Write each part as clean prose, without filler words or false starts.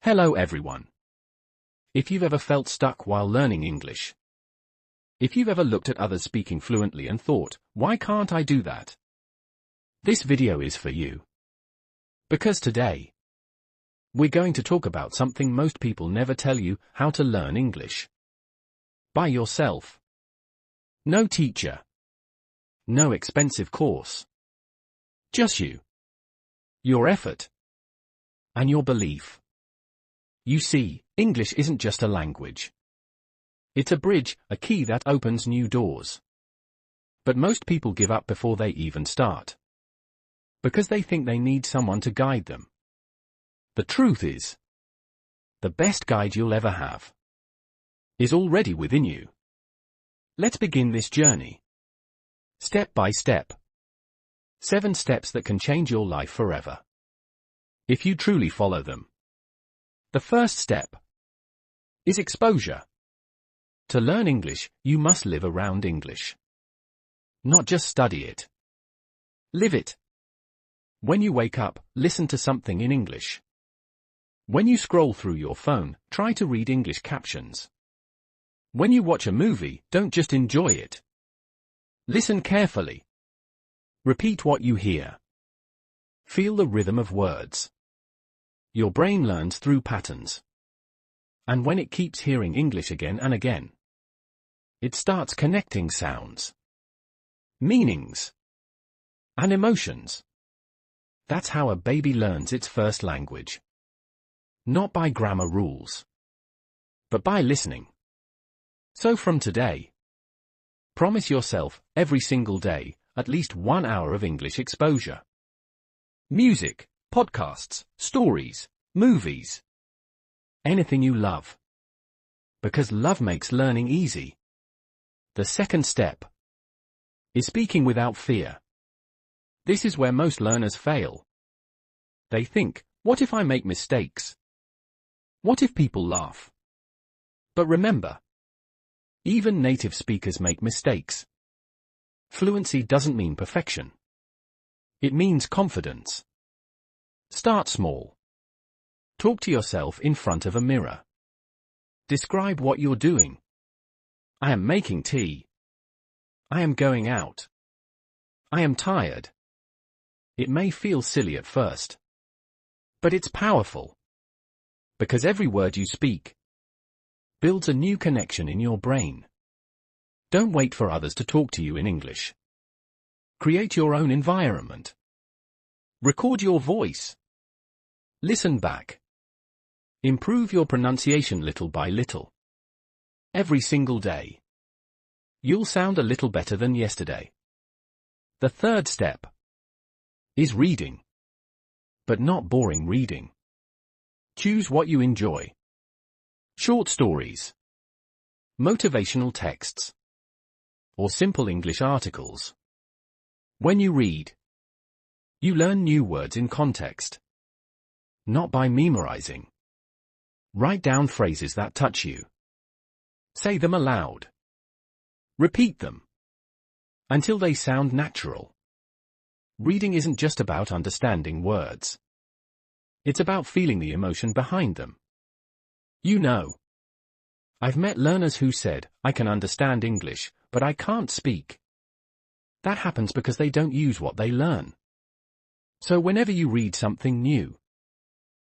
Hello everyone. If you've ever felt stuck while learning English, if you've ever looked at others speaking fluently and thought, why can't I do that? This video is for you. Because today, we're going to talk about something most people never tell you: how to learn English. By yourself. No teacher. No expensive course. Just you. Your effort. And your belief. You see, English isn't just a language. It's a bridge, a key that opens new doors. But most people give up before they even start. Because they think they need someone to guide them. The truth is, the best guide you'll ever have is already within you. Let's begin this journey. Step by step. 7 steps that can change your life forever, if you truly follow them. The first step is exposure. To learn English, you must live around English. Not just study it. Live it. When you wake up, listen to something in English. When you scroll through your phone, try to read English captions. When you watch a movie, don't just enjoy it. Listen carefully. Repeat what you hear. Feel the rhythm of words. Your brain learns through patterns. And when it keeps hearing English again and again, it starts connecting sounds, meanings, and emotions. That's how a baby learns its first language. Not by grammar rules, but by listening. So from today, promise yourself, every single day, at least 1 hour of English exposure. Music, podcasts, stories, movies. Anything you love. Because love makes learning easy. The second step is speaking without fear. This is where most learners fail. They think, what if I make mistakes? What if people laugh? But remember, even native speakers make mistakes. Fluency doesn't mean perfection. It means confidence. Start small. Talk to yourself in front of a mirror. Describe what you're doing. I am making tea. I am going out. I am tired. It may feel silly at first, but it's powerful. Because every word you speak builds a new connection in your brain. Don't wait for others to talk to you in English. Create your own environment. Record your voice. Listen back. Improve your pronunciation little by little. Every single day. You'll sound a little better than yesterday. The third step is reading. But not boring reading. Choose what you enjoy. Short stories, motivational texts, or simple English articles. When you read, you learn new words in context. Not by memorizing. Write down phrases that touch you. Say them aloud. Repeat them until they sound natural. Reading isn't just about understanding words. It's about feeling the emotion behind them. You know, I've met learners who said, I can understand English, but I can't speak. That happens because they don't use what they learn. So whenever you read something new,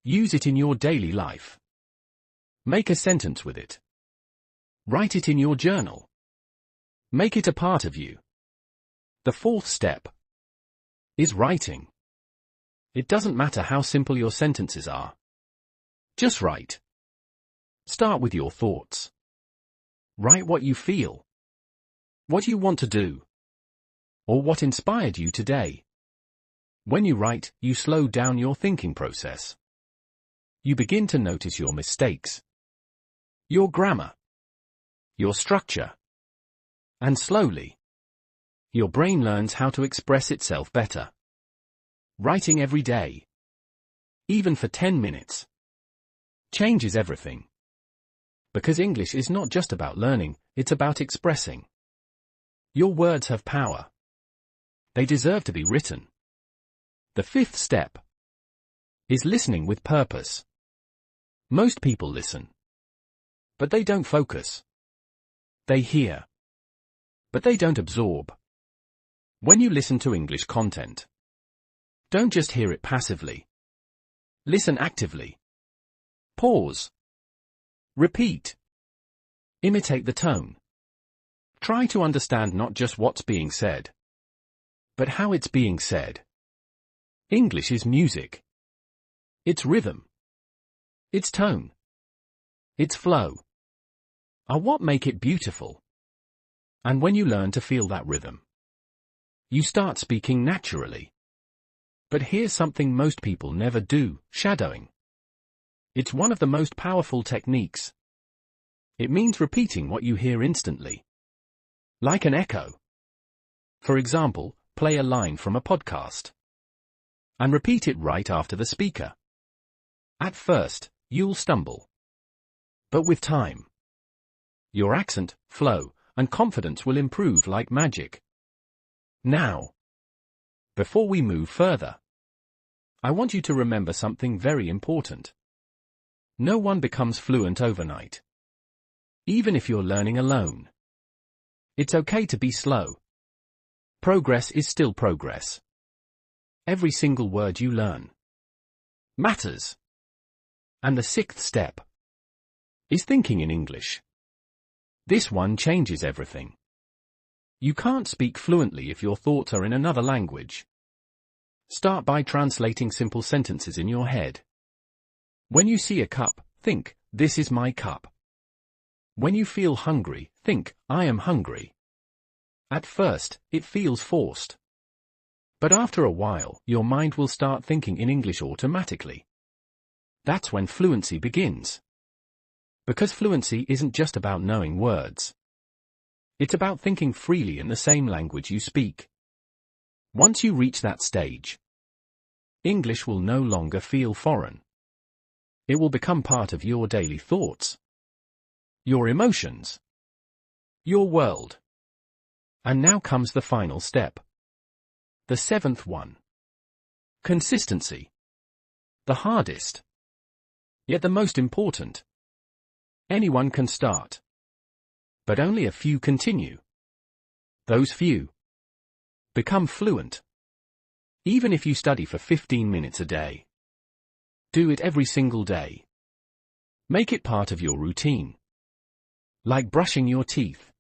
use it in your daily life. Make a sentence with it. Write it in your journal. Make it a part of you. The fourth step is writing. It doesn't matter how simple your sentences are. Just write. Start with your thoughts. Write what you feel. What you want to do. Or what inspired you today. When you write, you slow down your thinking process. You begin to notice your mistakes. Your grammar. Your structure. And slowly, your brain learns how to express itself better. Writing every day, even for 10 minutes, changes everything. Because English is not just about learning, it's about expressing. Your words have power. They deserve to be written. The fifth step is listening with purpose. Most people listen, but they don't focus. They hear, but they don't absorb. When you listen to English content, don't just hear it passively. Listen actively. Pause. Repeat. Imitate the tone. Try to understand not just what's being said, but how it's being said. English is music. Its rhythm, its tone, its flow are what make it beautiful. And when you learn to feel that rhythm, you start speaking naturally. But here's something most people never do: shadowing. It's one of the most powerful techniques. It means repeating what you hear instantly, like an echo. For example, play a line from a podcast and repeat it right after the speaker. At first, you'll stumble. But with time, your accent, flow, and confidence will improve like magic. Now, before we move further, I want you to remember something very important. No one becomes fluent overnight. Even if you're learning alone, it's okay to be slow. Progress is still progress. Every single word you learn matters. And the sixth step is thinking in English. This one changes everything. You can't speak fluently if your thoughts are in another language. Start by translating simple sentences in your head. When you see a cup, think, "This is my cup." When you feel hungry, think, "I am hungry." At first, it feels forced. But after a while, your mind will start thinking in English automatically. That's when fluency begins. Because fluency isn't just about knowing words. It's about thinking freely in the same language you speak. Once you reach that stage, English will no longer feel foreign. It will become part of your daily thoughts, your emotions, your world. And now comes the final step. The seventh one. Consistency. The hardest, yet the most important. Anyone can start, but only a few continue. Those few become fluent. Even if you study for 15 minutes a day. Do it every single day. Make it part of your routine. Like brushing your teeth.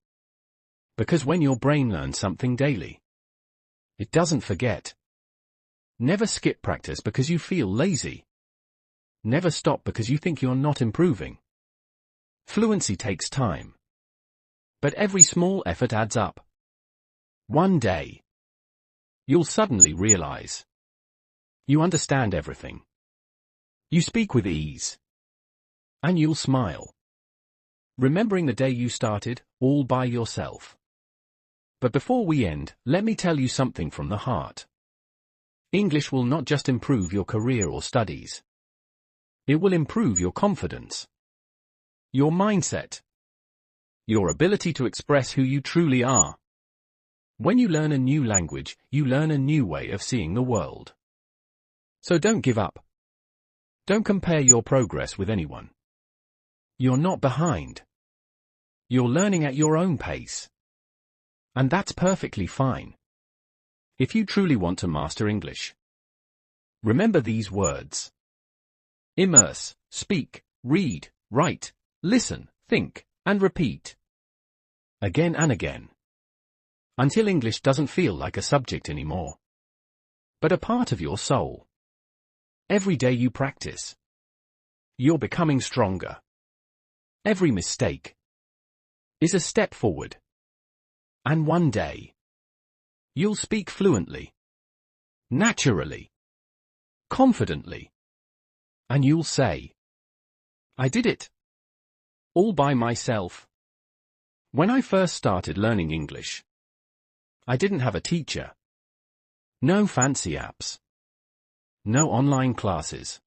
Because when your brain learns something daily, it doesn't forget. Never skip practice because you feel lazy. Never stop because you think you're not improving. Fluency takes time. But every small effort adds up. One day, you'll suddenly realize you understand everything. You speak with ease. And you'll smile, remembering the day you started, all by yourself. But before we end, let me tell you something from the heart. English will not just improve your career or studies. It will improve your confidence, your mindset, your ability to express who you truly are. When you learn a new language, you learn a new way of seeing the world. So don't give up. Don't compare your progress with anyone. You're not behind. You're learning at your own pace. And that's perfectly fine. If you truly want to master English, remember these words. Immerse, speak, read, write, listen, think, and repeat. Again and again. Until English doesn't feel like a subject anymore, but a part of your soul. Every day you practice, you're becoming stronger. Every mistake is a step forward. And one day, you'll speak fluently, naturally, confidently. And you'll say, "I did it. All by myself." When I first started learning English, I didn't have a teacher. No fancy apps. No online classes.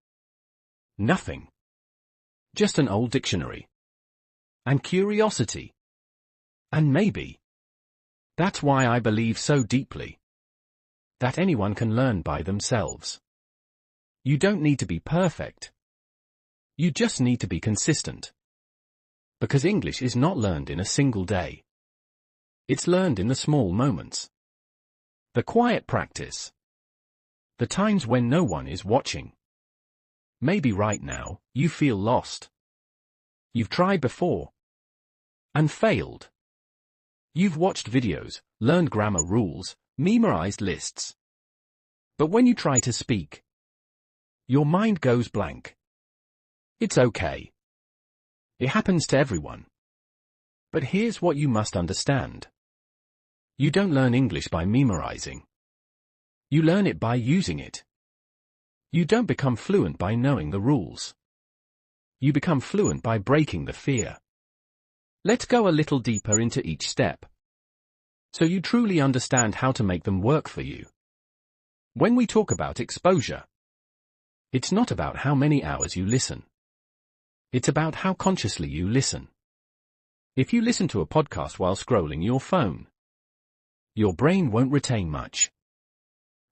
Nothing. Just an old dictionary. And curiosity. And maybe that's why I believe so deeply that anyone can learn by themselves. You don't need to be perfect. You just need to be consistent. Because English is not learned in a single day. It's learned in the small moments. The quiet practice. The times when no one is watching. Maybe right now, you feel lost. You've tried before. And failed. You've watched videos, learned grammar rules, memorized lists. But when you try to speak, your mind goes blank. It's okay. It happens to everyone. But here's what you must understand. You don't learn English by memorizing. You learn it by using it. You don't become fluent by knowing the rules. You become fluent by breaking the fear. Let's go a little deeper into each step, so you truly understand how to make them work for you. When we talk about exposure, it's not about how many hours you listen. It's about how consciously you listen. If you listen to a podcast while scrolling your phone, your brain won't retain much.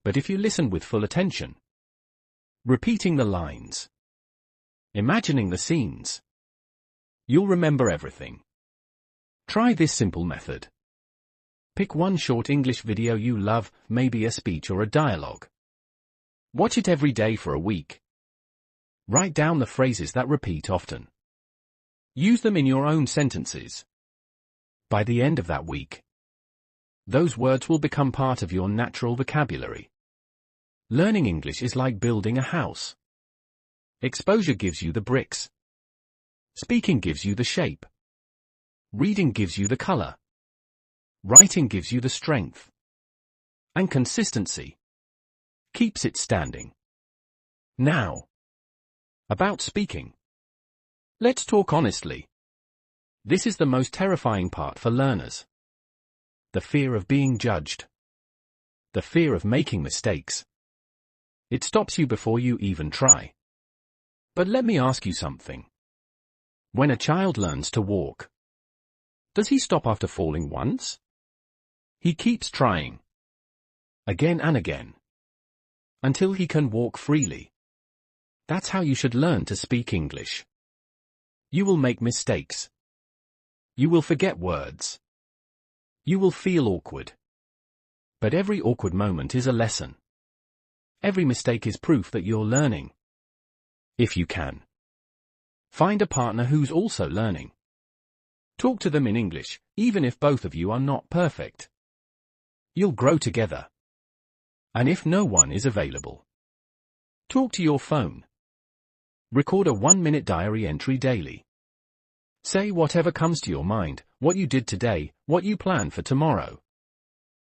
But if you listen with full attention, repeating the lines, imagining the scenes, you'll remember everything. Try this simple method. Pick one short English video you love, maybe a speech or a dialogue. Watch it every day for a week. Write down the phrases that repeat often. Use them in your own sentences. By the end of that week, those words will become part of your natural vocabulary. Learning English is like building a house. Exposure gives you the bricks. Speaking gives you the shape. Reading gives you the color. Writing gives you the strength. And consistency keeps it standing. Now, about speaking. Let's talk honestly. This is the most terrifying part for learners. The fear of being judged. The fear of making mistakes. It stops you before you even try. But let me ask you something. When a child learns to walk, does he stop after falling once? He keeps trying. Again and again. Until he can walk freely. That's how you should learn to speak English. You will make mistakes. You will forget words. You will feel awkward. But every awkward moment is a lesson. Every mistake is proof that you're learning. If you can, find a partner who's also learning. Talk to them in English, even if both of you are not perfect. You'll grow together. And if no one is available, talk to your phone. Record a 1-minute diary entry daily. Say whatever comes to your mind, what you did today, what you plan for tomorrow.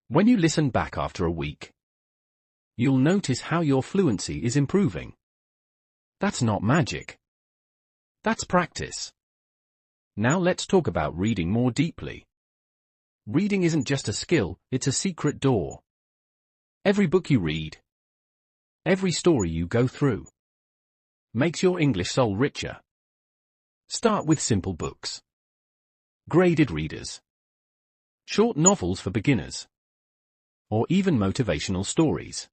When you listen back after a week, you'll notice how your fluency is improving. That's not magic. That's practice. Now let's talk about reading more deeply. Reading isn't just a skill, it's a secret door. Every book you read, every story you go through, makes your English soul richer. Start with simple books. Graded readers. Short novels for beginners. Or even motivational stories.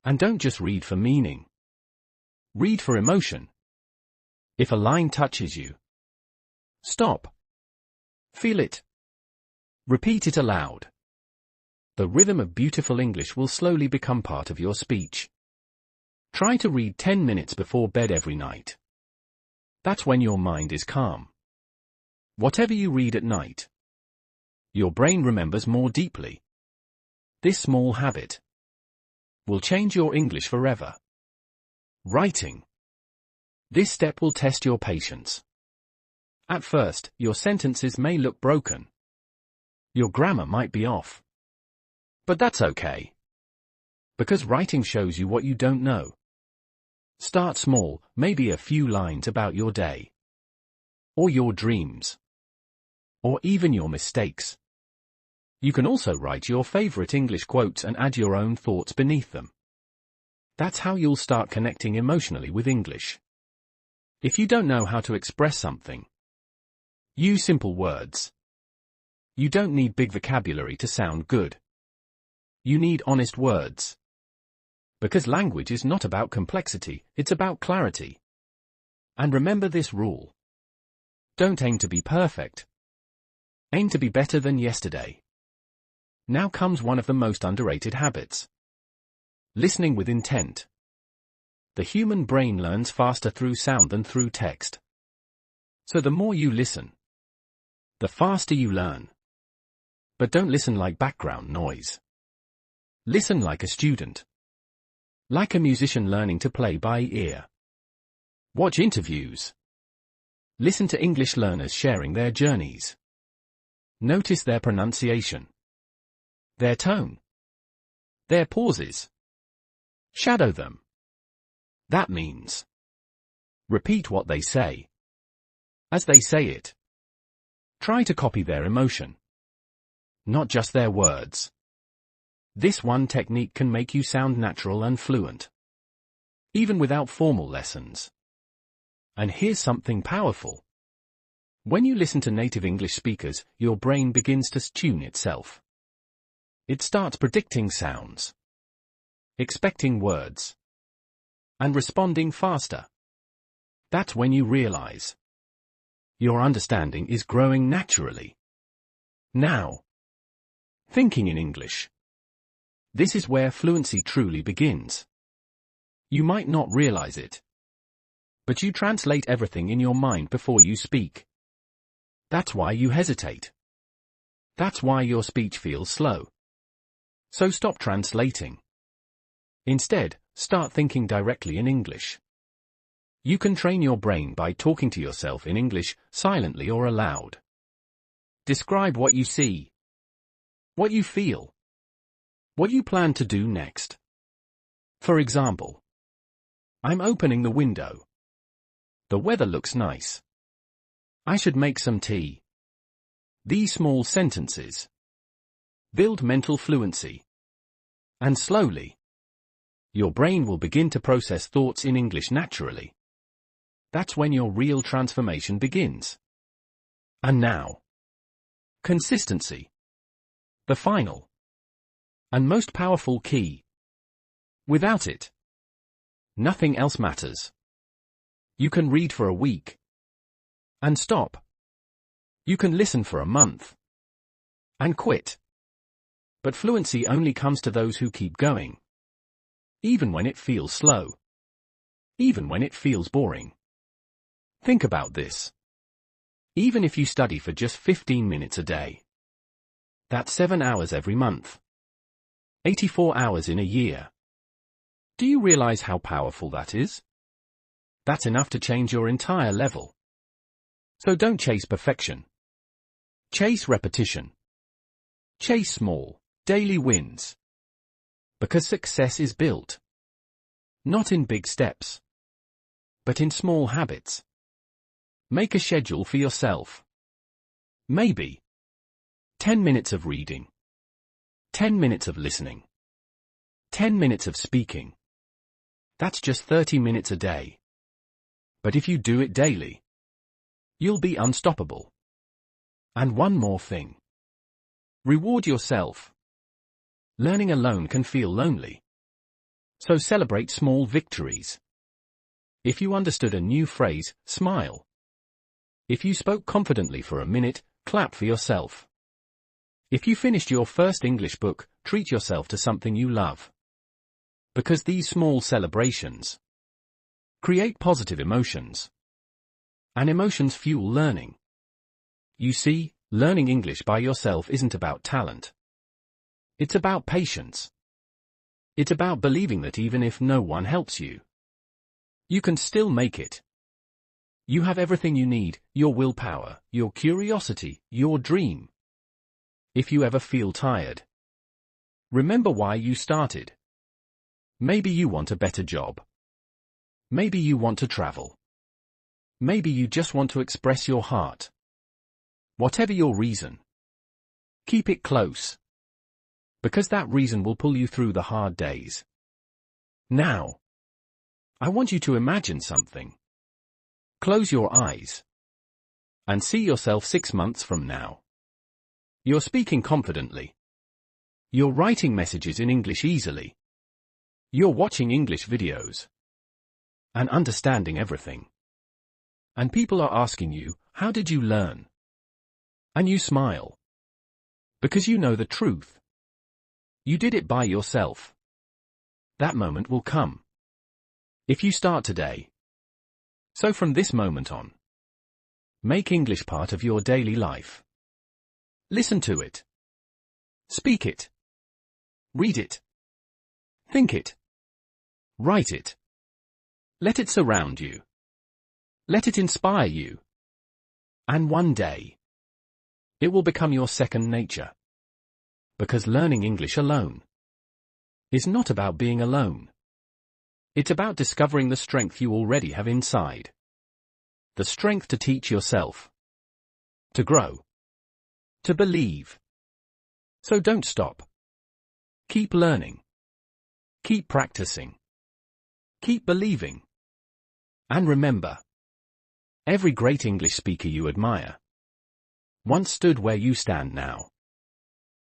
And don't just read for meaning. Read for emotion. If a line touches you, stop. Feel it. Repeat it aloud. The rhythm of beautiful English will slowly become part of your speech. Try to read 10 minutes before bed every night. That's when your mind is calm. Whatever you read at night, your brain remembers more deeply. This small habit will change your English forever. Writing. This step will test your patience. At first, your sentences may look broken. Your grammar might be off. But that's okay. Because writing shows you what you don't know. Start small, maybe a few lines about your day. Or your dreams. Or even your mistakes. You can also write your favorite English quotes and add your own thoughts beneath them. That's how you'll start connecting emotionally with English. If you don't know how to express something, use simple words. You don't need big vocabulary to sound good. You need honest words. Because language is not about complexity, it's about clarity. And remember this rule. Don't aim to be perfect. Aim to be better than yesterday. Now comes one of the most underrated habits. Listening with intent. The human brain learns faster through sound than through text. So the more you listen, the faster you learn. But don't listen like background noise. Listen like a student. Like a musician learning to play by ear. Watch interviews. Listen to English learners sharing their journeys. Notice their pronunciation, their tone, their pauses. Shadow them. That means repeat what they say, as they say it. Try to copy their emotion, not just their words. This one technique can make you sound natural and fluent, even without formal lessons. And here's something powerful. When you listen to native English speakers, your brain begins to tune itself. It starts predicting sounds, expecting words, and responding faster. That's when you realize your understanding is growing naturally. Now, thinking in English. This is where fluency truly begins. You might not realize it, but you translate everything in your mind before you speak. That's why you hesitate. That's why your speech feels slow. So stop translating. Instead, start thinking directly in English. You can train your brain by talking to yourself in English, silently or aloud. Describe what you see, what you feel, what you plan to do next. For example, I'm opening the window. The weather looks nice. I should make some tea. These small sentences build mental fluency. And slowly, your brain will begin to process thoughts in English naturally. That's when your real transformation begins. And now, consistency. The final and most powerful key. Without it, nothing else matters. You can read for a week and stop. You can listen for a month and quit. But fluency only comes to those who keep going. Even when it feels slow. Even when it feels boring. Think about this. Even if you study for just 15 minutes a day. That's 7 hours every month. 84 hours in a year. Do you realize how powerful that is? That's enough to change your entire level. So don't chase perfection. Chase repetition. Chase small, daily wins. Because success is built not in big steps, but in small habits. Make a schedule for yourself. Maybe 10 minutes of reading, 10 minutes of listening, 10 minutes of speaking. That's just 30 minutes a day. But if you do it daily, you'll be unstoppable. And one more thing. Reward yourself. Learning alone can feel lonely. So celebrate small victories. If you understood a new phrase, smile. If you spoke confidently for a minute, clap for yourself. If you finished your first English book, treat yourself to something you love. Because these small celebrations create positive emotions. And emotions fuel learning. You see, learning English by yourself isn't about talent. It's about patience. It's about believing that even if no one helps you, you can still make it. You have everything you need, your willpower, your curiosity, your dream. If you ever feel tired, remember why you started. Maybe you want a better job. Maybe you want to travel. Maybe you just want to express your heart. Whatever your reason, keep it close. Because that reason will pull you through the hard days. Now, I want you to imagine something. Close your eyes. And see yourself 6 months from now. You're speaking confidently. You're writing messages in English easily. You're watching English videos. And understanding everything. And people are asking you, how did you learn? And you smile. Because you know the truth. You did it by yourself. That moment will come. If you start today. So from this moment on, make English part of your daily life. Listen to it. Speak it. Read it. Think it. Write it. Let it surround you. Let it inspire you. And one day, it will become your second nature. Because learning English alone is not about being alone. It's about discovering the strength you already have inside. The strength to teach yourself. To grow. To believe. So don't stop. Keep learning. Keep practicing. Keep believing. And remember, every great English speaker you admire once stood where you stand now.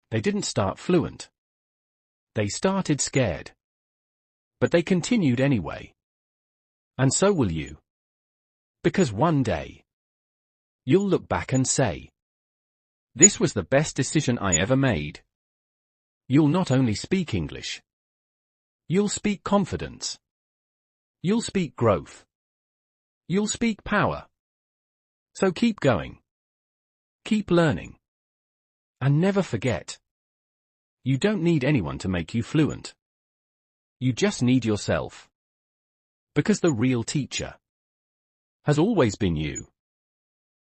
They didn't start fluent. They started scared. But they continued anyway. And so will you. Because one day, you'll look back and say, this was the best decision I ever made. You'll not only speak English. You'll speak confidence. You'll speak growth. You'll speak power. So keep going. Keep learning. And never forget. You don't need anyone to make you fluent. You just need yourself. Because the real teacher has always been you.